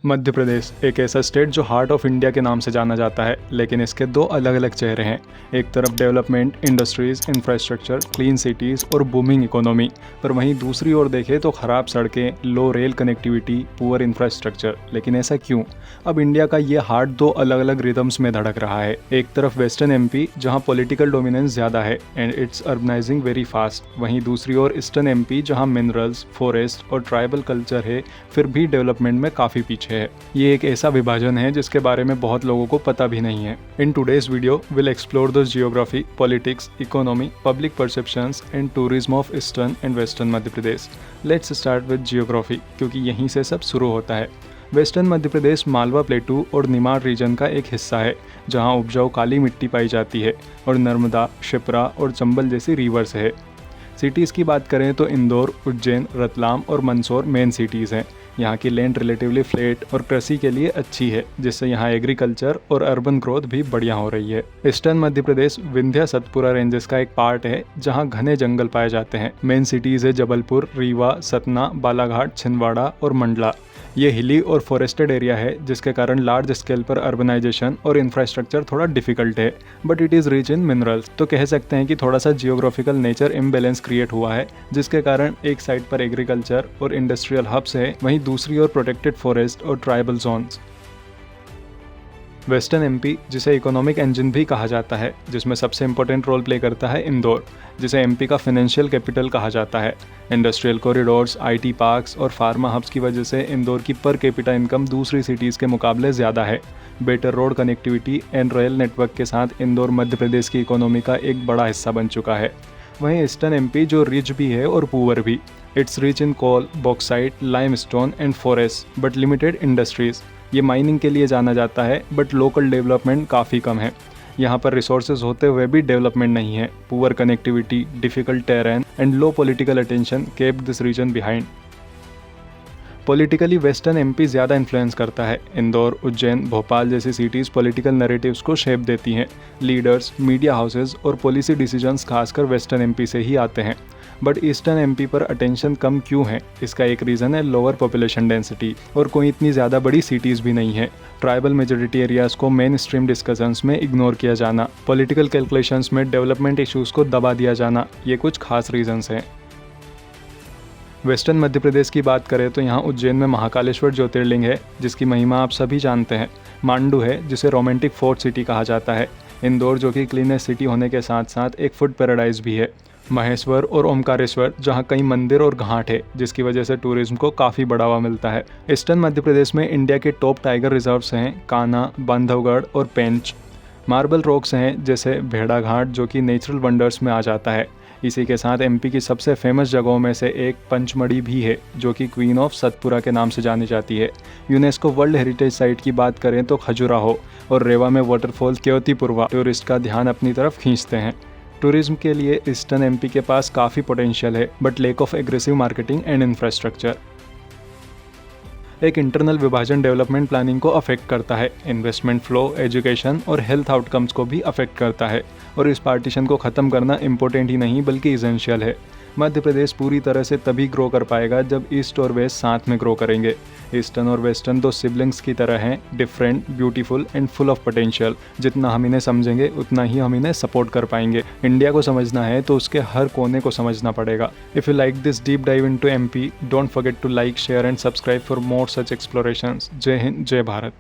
मध्य प्रदेश एक ऐसा स्टेट जो हार्ट ऑफ इंडिया के नाम से जाना जाता है, लेकिन इसके दो अलग अलग चेहरे हैं। एक तरफ development, industries, infrastructure, clean cities और बूमिंग इकोनॉमी, पर वहीं दूसरी ओर देखें तो ख़राब सड़कें, लो रेल कनेक्टिविटी, पुअर इंफ्रास्ट्रक्चर। लेकिन ऐसा क्यों? अब इंडिया का ये हार्ट दो अलग अलग रिदम्स में धड़क रहा है। एक तरफ वेस्टर्न एमपी जहाँ पॉलिटिकल डोमिनेंस ज़्यादा है and it's urbanising very fast, वहीं दूसरी ओर ईस्टर्न एमपी जहाँ मिनरल्स, फॉरेस्ट और ट्राइबल कल्चर है फिर भी डेवलपमेंट में काफ़ी पीछे है। ये एक ऐसा विभाजन है जिसके बारे में बहुत लोगों को पता भी नहीं है। In today's video will explore the geography, politics, economy, public perceptions and tourism of eastern and western Madhya Pradesh. Let's start with geography, क्योंकि यहीं से सब शुरू होता है। वेस्टर्न मध्य प्रदेश मालवा प्लेटू और निमाड़ रीजन का एक हिस्सा है, जहां उपजाऊ काली मिट्टी पाई जाती है और नर्मदा, शिप्रा और चंबल जैसी रिवर्स है। सिटीज़ की बात करें तो इंदौर, उज्जैन, रतलाम और मंदसौर मेन सिटीज़ हैं। यहाँ की लैंड रिलेटिवली फ्लैट और कृषि के लिए अच्छी है, जिससे यहाँ एग्रीकल्चर और अर्बन ग्रोथ भी बढ़िया हो रही है। ईस्टर्न मध्य प्रदेश विंध्य सतपुरा रेंजेस का एक पार्ट है, जहाँ घने जंगल पाए जाते हैं। मेन सिटीज़ है जबलपुर, रीवा, सतना, बालाघाट, छिंदवाड़ा और मंडला। ये हिली और फॉरेस्टेड एरिया है, जिसके कारण लार्ज स्केल पर अर्बनाइजेशन और इंफ्रास्ट्रक्चर थोड़ा डिफिकल्ट है, but it is rich in minerals. तो कह सकते हैं कि थोड़ा सा जियोग्राफिकल नेचर इम्बैलेंस क्रिएट हुआ है, जिसके कारण एक साइड पर एग्रीकल्चर और इंडस्ट्रियल हब्स है, वहीं दूसरी ओर प्रोटेक्टेड फॉरेस्ट और ट्राइबल जोन्स। वेस्टर्न एमपी, जिसे इकोनॉमिक इंजन भी कहा जाता है, जिसमें सबसे इंपॉर्टेंट रोल प्ले करता है इंदौर, जिसे एमपी का फाइनेंशियल कैपिटल कहा जाता है। इंडस्ट्रियल कॉरिडोर्स, आईटी पार्क्स और फार्मा हब्स की वजह से इंदौर की पर कैपिटा इनकम दूसरी सिटीज़ के मुकाबले ज़्यादा है। Better road connectivity and rail network के साथ इंदौर मध्य प्रदेश की इकोनॉमी का एक बड़ा हिस्सा बन चुका है। वहीं ईस्टर्न एमपी जो रिच भी है और पुअर भी। It's rich in coal, bauxite, limestone and forest, but limited industries. ये माइनिंग के लिए जाना जाता है, बट लोकल डेवलपमेंट काफ़ी कम है। यहाँ पर रिसोर्सेज होते हुए भी डेवलपमेंट नहीं है। Poor connectivity, difficult terrain and low political attention kept this region behind. Politically western MP ज़्यादा इन्फ्लुएंस करता है। इंदौर, उज्जैन, भोपाल जैसी सिटीज़ पॉलिटिकल नैरेटिव्स को शेप देती हैं। लीडर्स, मीडिया हाउसेज और पॉलिसी डिसीजंस खासकर वेस्टर्न एमपी से ही आते हैं। बट ईस्टर्न एमपी पर अटेंशन कम क्यों है? इसका एक रीज़न है लोअर पॉपुलेशन डेंसिटी, और कोई इतनी ज़्यादा बड़ी सिटीज़ भी नहीं है। ट्राइबल मेजॉरिटी एरियाज़ को मेन स्ट्रीम डिस्कशंस में इग्नोर किया जाना, पॉलिटिकल कैलकुलेशंस में डेवलपमेंट इशूज़ को दबा दिया जाना, ये कुछ खास रीजंस हैं। वेस्टर्न मध्य प्रदेश की बात करें तो यहाँ उज्जैन में महाकालेश्वर ज्योतिर्लिंग है, जिसकी महिमा आप सभी जानते हैं। मांडू है, जिसे रोमांटिक फोर्ट सिटी कहा जाता है। इंदौर, जो कि क्लीनेस्ट सिटी होने के साथ साथ एक फूड पैराडाइज भी है। महेश्वर और ओमकारेश्वर, जहाँ कई मंदिर और घाट है, जिसकी वजह से टूरिज्म को काफ़ी बढ़ावा मिलता है। ईस्टर्न मध्य प्रदेश में इंडिया के टॉप टाइगर रिजर्व्स हैं कान्हा, बांधवगढ़ और पेंच। मार्बल रॉक्स हैं जैसे भेड़ा घाट, जो कि नेचुरल वंडर्स में आ जाता है। इसी के साथ एमपी की सबसे फेमस जगहों में से एक पंचमढ़ी भी है, जो कि क्वीन ऑफ सतपुरा के नाम से जानी जाती है। यूनेस्को वर्ल्ड हेरिटेज साइट की बात करें तो खजुराहो और रेवा में वाटरफॉल केवतीपुरवा टूरिस्ट का ध्यान अपनी तरफ खींचते हैं। टूरिज्म के लिए ईस्टर्न एमपी के पास काफ़ी पोटेंशियल है, but lack of aggressive marketing and infrastructure. एक इंटरनल विभाजन डेवलपमेंट प्लानिंग को अफेक्ट करता है। इन्वेस्टमेंट फ्लो, एजुकेशन और हेल्थ आउटकम्स को भी अफेक्ट करता है, और इस पार्टीशन को ख़त्म करना इम्पोर्टेंट ही नहीं बल्कि इसेंशियल है। मध्य प्रदेश पूरी तरह से तभी ग्रो कर पाएगा जब ईस्ट और वेस्ट साथ में ग्रो करेंगे। ईस्टर्न और वेस्टर्न दो सिबलिंग्स की तरह हैं, different, beautiful and full of potential. जितना हम इन्हें समझेंगे उतना ही हम इन्हें सपोर्ट कर पाएंगे। इंडिया को समझना है तो उसके हर कोने को समझना पड़ेगा। If you like this deep dive into MP, don't forget to like, share and subscribe for more such explorations. जय हिंद, जय भारत।